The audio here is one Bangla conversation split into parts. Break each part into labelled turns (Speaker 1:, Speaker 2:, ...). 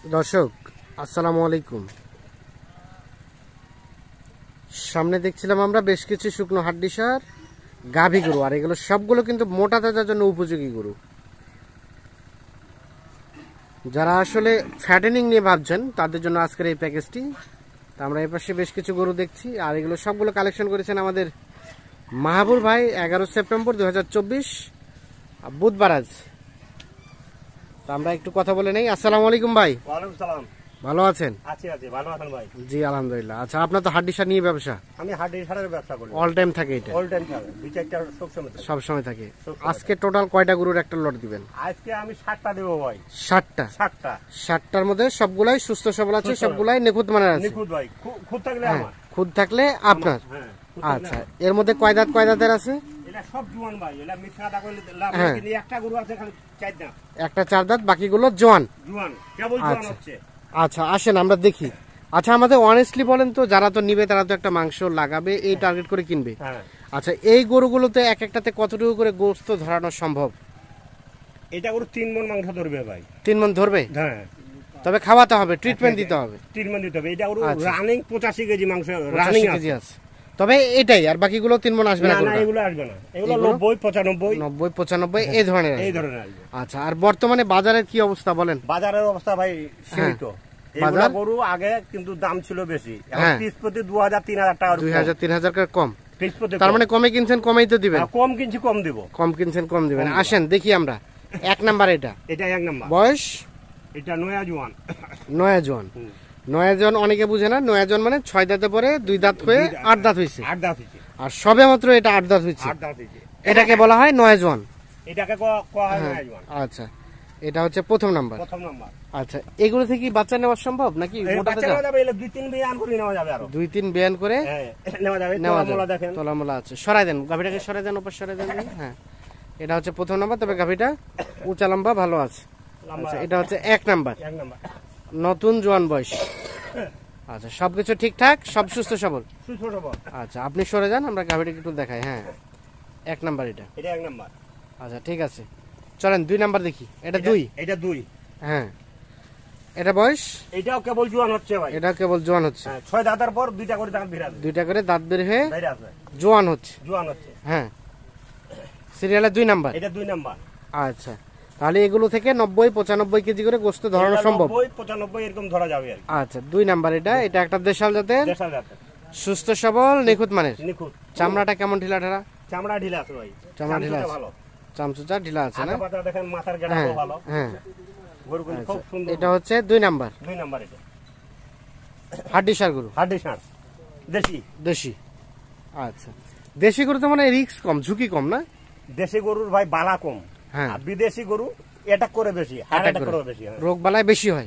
Speaker 1: দর্শক আসসালামু আলাইকুম। সামনে দেখছিলাম আমরা বেশ কিছু শুকনো হাড্ডিসার গাভী গরু, আর এগুলো সবগুলো কিন্তু মোটা তাজার জন্য উপযোগী গরু। যারা আসলে ফ্যাটেনিং নিয়ে ভাবছেন তাদের জন্য আজকের এই প্যাকেজটি। তা আমরা এই পাশে বেশ কিছু গরু দেখছি, আর এগুলো সবগুলো কালেকশন করেছেন আমাদের মাহাবুর ভাই। 11 সেপ্টেম্বর 2024 বুধবার আজ। তা আমরা একটু কথা বলে নেই। আসসালামু আলাইকুম ভাই।
Speaker 2: ওয়ালাইকুম সালাম।
Speaker 1: ভালো আছেন?
Speaker 2: আছি ভালো আছেন ভাই?
Speaker 1: জি আলহামদুলিল্লাহ। আচ্ছা, আপনার তো হাড্ডিসার নিয়ে ব্যবসা?
Speaker 2: আমি হাড্ডিসারের ব্যবসা করি।
Speaker 1: অল টাইম থাকে এটা?
Speaker 2: অল টাইম থাকে, দুই চারটা সব সময়
Speaker 1: থাকে। আজকে টোটাল কয়টা গরুর একটা লট দিবেন?
Speaker 2: আজকে আমি 60টা দেব ভাই।
Speaker 1: 60টা?
Speaker 2: 60টার
Speaker 1: মধ্যে সবগুলাই সুস্থ সবল আছে, সবগুলাই নিখুঁত মানের আছে?
Speaker 2: নিখুঁত ভাই, খুদ থাকলে আমার।
Speaker 1: খুদ থাকলে আপনার? আচ্ছা, এর মধ্যে কয় দাঁতের আছে?
Speaker 2: এটা সব জোয়ান ভাই, এটা মিঠা দা কইলে লাভ নাই, কিন্তু একটা গরু আছে খালি 4 দাঁত।
Speaker 1: একটা 4 দাঁত, বাকিগুলো জোয়ান
Speaker 2: কেবল জোয়ান হচ্ছে।
Speaker 1: আচ্ছা আসেন আমরা দেখি। আচ্ছা, আমাদের অনেস্টলি বলেন তো, যারা তো নিবে তারা তো একটা মাংস লাগাবে, এই টার্গেট করে কিনবে। আচ্ছা, এই গরুগুলোতে এক একটাতে কতটুকু করে গোশত ধরানো সম্ভব?
Speaker 2: এটা গরু 3 মণ মাংস ধরবে ভাই।
Speaker 1: 3 মণ ধরবে?
Speaker 2: হ্যাঁ,
Speaker 1: তবে খাওয়াতে হবে, ট্রিটমেন্ট দিতে হবে।
Speaker 2: এটা গরু রানিং 85 কেজি মাংস রানিং আছে।
Speaker 1: তবে এটাই, আর বাকিগুলো 3 মণ আসবে না?
Speaker 2: না, এগুলো আসবে না, এগুলো 90 95
Speaker 1: এই ধরনের
Speaker 2: আসবে।
Speaker 1: আচ্ছা, আর বর্তমানে বাজারের কি অবস্থা বলেন?
Speaker 2: বাজারের অবস্থা ভাই সীমিত। এগুলো গরু আগে কিন্তু দাম ছিল বেশি, এখন পিস প্রতি 2000-3000 টাকা,
Speaker 1: 2000-3000 টাকা কম।
Speaker 2: পিস প্রতি,
Speaker 1: তার মানে কমে কিনছেন কমেই তো দিবেন?
Speaker 2: কম কিনছি কম দিব।
Speaker 1: কম কিনছেন কম দিবেন। আসেন দেখি আমরা। 1 নাম্বার এটা
Speaker 2: 1 নাম্বার।
Speaker 1: বয়স?
Speaker 2: এটা নয়া জোয়ান।
Speaker 1: নয়া জোয়ান অনেকে বুঝে না। নয়া জোয়ান মানে 6 দাঁতে পরে 2 দাঁত হয়ে 8 দাঁত হইছে।
Speaker 2: 8 দাঁত হইছে,
Speaker 1: আর সবে মাত্র এটা 8 দাঁত হইছে। এটাকে বলা হয় নয়া জোয়ান।
Speaker 2: এটাকে কোয়া হয় নয়া জোয়ান।
Speaker 1: আচ্ছা, এটা হচ্ছে প্রথম নাম্বার। আচ্ছা, এগুলো থেকে বাচ্চা নেওয়া সম্ভব নাকি?
Speaker 2: বাচ্চা নেওয়া যাবে, 2-3 বিয়ান করে নেওয়া যাবে, আরো
Speaker 1: 2-3 বিয়ান করে
Speaker 2: নেওয়া যাবে। দেখেন
Speaker 1: তলামলা আছে। সরাই দেন গাভীটাকে, সরাই দেন, উপর সরাই দেন। হ্যাঁ, এটা হচ্ছে প্রথম নাম্বার। তবে গাভীটা উঁচা লম্বা ভালো আছে। আচ্ছা, এটা হচ্ছে 1 নাম্বার। নতুন জোয়ান বয়স। আচ্ছা, সবকিছু ঠিকঠাক, সব সুস্থ সবল? আচ্ছা, আপনি সরে যান, আমরা গাভীটাকে একটু দেখাই। হ্যাঁ, 1 নাম্বার এটা।
Speaker 2: 1 নাম্বার।
Speaker 1: আচ্ছা ঠিক আছে, চলেন 2 নাম্বার দেখি। এটা 2?
Speaker 2: এটা 2।
Speaker 1: হ্যাঁ, এটা বয়স?
Speaker 2: এটাও কেবল জোয়ান হচ্ছে ভাই।
Speaker 1: এটা কেবল জোয়ান হচ্ছে।
Speaker 2: 6 দাঁতের পর 2টা করে দাঁত বের হবে।
Speaker 1: 2টা করে দাঁত বের হয়ে জোয়ান হচ্ছে। হ্যাঁ, সিরিয়ালে 2 নাম্বার।
Speaker 2: এটা 2 নাম্বার।
Speaker 1: আচ্ছা, তাহলে এগুলো থেকে 90-95 কেজি করে গোশত ধরানো সম্ভব?
Speaker 2: 90-95 এরকম ধরা যাবে।
Speaker 1: আচ্ছা, 2 নাম্বার এটা। এটা একটা দেশাল জাতের, সুস্থ সবল, নিখুঁত মানের। চামড়াটা কেমন ঢিলা ঢালা?
Speaker 2: চামড়া ঢিলা আছে ভাই,
Speaker 1: চামড়া ঢিলা আছে, চামচুচা ঢিলা আছে না?
Speaker 2: দেখেন মাথার গেটাও ভালো।
Speaker 1: হ্যাঁ,
Speaker 2: গরু খুব সুন্দর।
Speaker 1: এটা হচ্ছে 2 নাম্বার।
Speaker 2: 2 নাম্বার এটা।
Speaker 1: হাড্ডিসার গরু?
Speaker 2: হাড্ডিসার দেশি।
Speaker 1: আচ্ছা, দেশি গরু তো মানে রিস্ক কম, ঝুঁকি কম না?
Speaker 2: দেশি গরুর ভাই বালা কম।
Speaker 1: হ্যাঁ,
Speaker 2: বিদেশি গরু অ্যাটাক করে বেশি,
Speaker 1: রোগ বালাই বেশি হয়।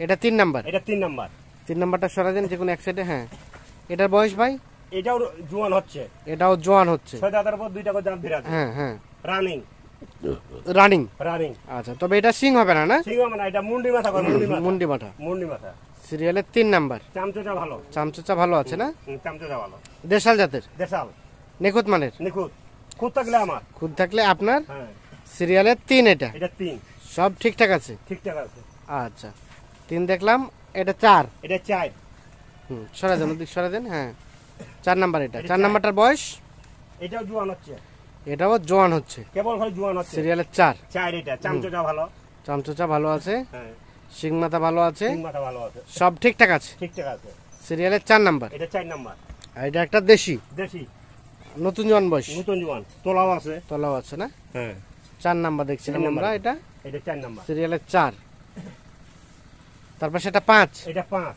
Speaker 1: এটা 3 নাম্বার।
Speaker 2: এটা 3 নাম্বার।
Speaker 1: 3 নাম্বারটা সরা দেন যে কোনো এক সাইডে। হ্যাঁ, এটার বয়স ভাই?
Speaker 2: এটাও জোয়ান হচ্ছে।
Speaker 1: এটাও জোয়ান হচ্ছে।
Speaker 2: 6 দাঁতের পর 2টা করে দাঁত বের আছে।
Speaker 1: হ্যাঁ,
Speaker 2: রানিং।
Speaker 1: আচ্ছা, তবে এটা সিং হবে না? না,
Speaker 2: সিং হবে না, এটা মুন্ডি মাথা করে। মুন্ডি মাথা।
Speaker 1: সিরিয়ালে 3 নাম্বার। চামচুচা ভালো আছে না?
Speaker 2: চামচুচা ভালো।
Speaker 1: দেশাল জাতের?
Speaker 2: দেশাল,
Speaker 1: নিখুঁত মানের।
Speaker 2: খুদ থাকলে আমার।
Speaker 1: খুদ থাকলে আপনার। সিরিয়ালে 3 এটা।
Speaker 2: 3
Speaker 1: সব ঠিকঠাক আছে? ঠিকঠাক আছে। আচ্ছা, 3 দেখলাম। এটা 4।
Speaker 2: এটা 4।
Speaker 1: সরা দেন, ওদিক সরা দেন। হ্যাঁ, 4 নাম্বার এটা। 4 নাম্বারটার বয়স?
Speaker 2: এটাও জোয়ান হচ্ছে।
Speaker 1: এটাও জোয়ান হচ্ছে,
Speaker 2: কেবল ভাই জোয়ান হচ্ছে।
Speaker 1: সিরিয়ালে 4।
Speaker 2: এটা চামচুচা ভালো
Speaker 1: আছে। হ্যাঁ, সিং মাথা ভালো আছে, সব ঠিকঠাক আছে। সিরিয়ালে 4 নাম্বার।
Speaker 2: এটা 4 নাম্বার।
Speaker 1: এটা একটা দেশি। নতুন জোয়ান বয়স। তলাও আছে না? হ্যাঁ, 4 নাম্বার দেখছিলাম আমরা। এটা
Speaker 2: 4 নাম্বার।
Speaker 1: সিরিয়ালে 4। তারপর সেটা 5।
Speaker 2: এটা 5।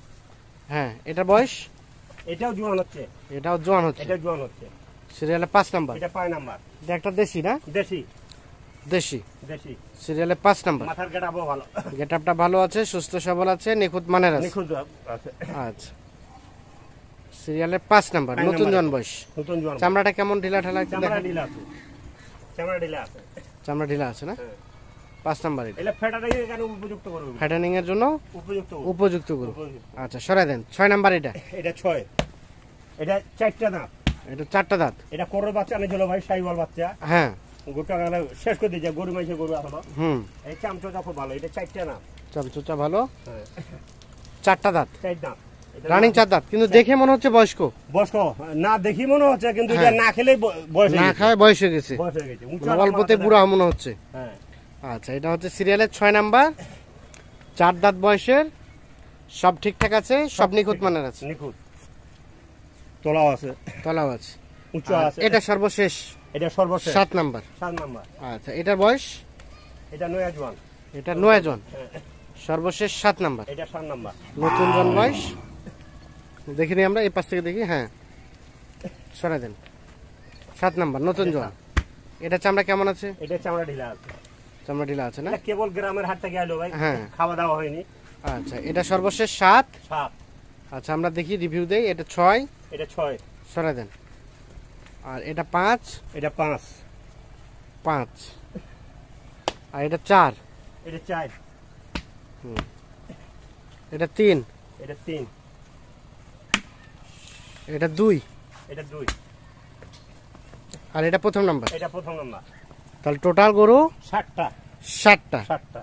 Speaker 1: হ্যাঁ, এটা বয়স?
Speaker 2: এটাও জোয়ান হচ্ছে।
Speaker 1: সিরিয়ালে 5 নাম্বার।
Speaker 2: এটা 5 নাম্বার।
Speaker 1: এটা একটা দেশি না? দেশি। সিরিয়ালে 5 নাম্বার।
Speaker 2: মাথার গেটআপও ভালো।
Speaker 1: গেটআপটা ভালো আছে, সুস্থ সবল আছে, নিখুঁত মানের আছে। আচ্ছা, সিরিয়ালে 5 নাম্বার, নতুন জোয়ান বয়স। চামড়াটা কেমন ঢিলা ঢালা? চামড়া ঢিলা আছে না? 5 নাম্বার। এটা ফ্যাটানিং এর জন্য উপযুক্ত গরু। আচ্ছা, সরাই দেন। 6 নাম্বার এটা।
Speaker 2: এটা 6। এটা 4টা দাঁত।
Speaker 1: এটা 4টা দাঁত।
Speaker 2: এটা করর বাচ্চা আনেছিল ভাই, শাইওয়াল বাচ্চা।
Speaker 1: হ্যাঁ,
Speaker 2: গোটা গেলে শেষ করে দিয়েছে, গরু মাইছে গরু আসলো। এই চামচটা খুব ভালো। এটা 4টা দাঁত।
Speaker 1: চামচুচা ভালো,
Speaker 2: হ্যাঁ,
Speaker 1: 4টা দাঁত,
Speaker 2: চার দাঁত। এটা
Speaker 1: রানিং 4 দাঁত, কিন্তু দেখে মনে হচ্ছে বয়স্ক।
Speaker 2: বয়স্ক না দেখি মনে হচ্ছে, কিন্তু এটা না খেলে বয়স হয়ে
Speaker 1: না
Speaker 2: গেছে।
Speaker 1: খায় বয়স হয়ে গেছে,
Speaker 2: বয়স হয়ে গেছে। উঁচু
Speaker 1: মানে অল্পতে বুড়া মনে হচ্ছে।
Speaker 2: হ্যাঁ,
Speaker 1: আচ্ছা, এটা হচ্ছে সিরিয়ালের 6 নাম্বার, 4 দাঁত বয়সের, সব ঠিকঠাক আছে, সব নিখুঁত মানের আছে,
Speaker 2: নিখুঁত। তলাও আছে,
Speaker 1: তলাও আছে।
Speaker 2: উঁচু
Speaker 1: আর
Speaker 2: আছে।
Speaker 1: এটা সর্বশেষ
Speaker 2: এটা সর্বশেষ
Speaker 1: 7 নাম্বার।
Speaker 2: 7 নাম্বার।
Speaker 1: আচ্ছা, এটার বয়স,
Speaker 2: এটা নয়া জোয়ান।
Speaker 1: এটা 9 জন,
Speaker 2: হ্যাঁ,
Speaker 1: সর্বশেষ 7 নাম্বার,
Speaker 2: এটা 7 নাম্বার।
Speaker 1: নতুন জন বয়স। দেখিনি আমরা এই পাশ থেকে দেখি, হ্যাঁ সরাই দেন, 7 নাম্বার নতুন জন। এটা চামড়া কেমন আছে?
Speaker 2: এটা চামড়া ঢিলা আছে।
Speaker 1: চামড়া ঢিলা আছে না?
Speaker 2: এটা কেবল গ্রামের হাট থেকে আইলো ভাই,
Speaker 1: হ্যাঁ।
Speaker 2: খাওয়া দাওয়া হয়নি।
Speaker 1: আচ্ছা, এটা সর্বশেষ 7।
Speaker 2: 7,
Speaker 1: আচ্ছা, আমরা দেখি রিভিউ দেই। এটা 6,
Speaker 2: এটা 6,
Speaker 1: সরাই দেন। আর এটা 5,
Speaker 2: এটা 5,
Speaker 1: 5। আর এটা 4,
Speaker 2: এটা 4,
Speaker 1: এটা 3,
Speaker 2: এটা 3,
Speaker 1: এটা 2,
Speaker 2: এটা 2,
Speaker 1: আর এটা প্রথম নাম্বার।
Speaker 2: এটা প্রথম নাম্বার।
Speaker 1: তাহলে টোটাল গরু
Speaker 2: 7টা,
Speaker 1: 7টা।
Speaker 2: 7টা।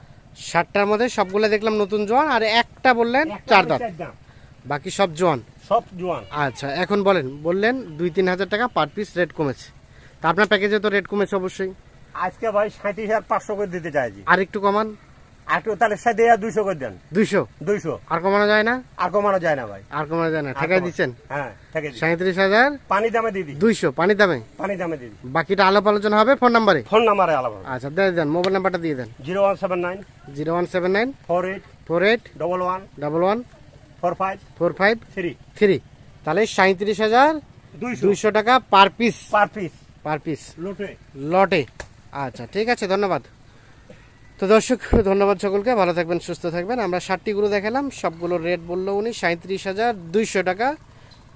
Speaker 1: 7টার মধ্যে সবগুলো দেখলাম নতুন জোয়ান, আর একটা বললেন 4 দাঁত,
Speaker 2: দাম,
Speaker 1: বাকি সব জোয়ান।
Speaker 2: সব জোয়ান।
Speaker 1: আচ্ছা, এখন বললেন 2-3 হাজার টাকা পার পিস রেট কমেছে, তা আপনার প্যাকেজে তো রেট কমেছে অবশ্যই।
Speaker 2: আজকে ভাই 37,500 করে দিতে চাইছি।
Speaker 1: আর একটু কমান,
Speaker 2: আর তো তাহলে সাথে 200 করে দেন।
Speaker 1: 200,
Speaker 2: 200
Speaker 1: আর কমানো যায় না?
Speaker 2: আর কমানো যায় না ভাই।
Speaker 1: আর কমানো যায় না, ঠেকাই দিচ্ছেন।
Speaker 2: হ্যাঁ, ঠিক আছে।
Speaker 1: 37,000,
Speaker 2: পানি দামে দিদি,
Speaker 1: 200 পানি দামে,
Speaker 2: পানি দামে দিদি।
Speaker 1: বাকিটা আলাপ আলোচনা হবে ফোন নাম্বারে।
Speaker 2: ফোন নাম্বারে আলাদা।
Speaker 1: আচ্ছা, দেন মোবাইল নাম্বারটা দিয়ে দেন।
Speaker 2: 0179
Speaker 1: 0179
Speaker 2: 48
Speaker 1: 48
Speaker 2: 11
Speaker 1: 11
Speaker 2: 45
Speaker 1: 45
Speaker 2: 3
Speaker 1: 3। তাহলে 37,200
Speaker 2: 200
Speaker 1: টাকা পার পিস,
Speaker 2: পার পিস লোটে।
Speaker 1: লটে। আচ্ছা, ঠিক আছে, ধন্যবাদ। তো দর্শক, ধন্যবাদ সকলকে, ভালো থাকবেন, সুস্থ থাকবেন। আমরা 60টি গরু দেখালাম, সবগুলোর রেট বললো উনি 37,200 টাকা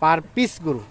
Speaker 1: পার পিস গরু।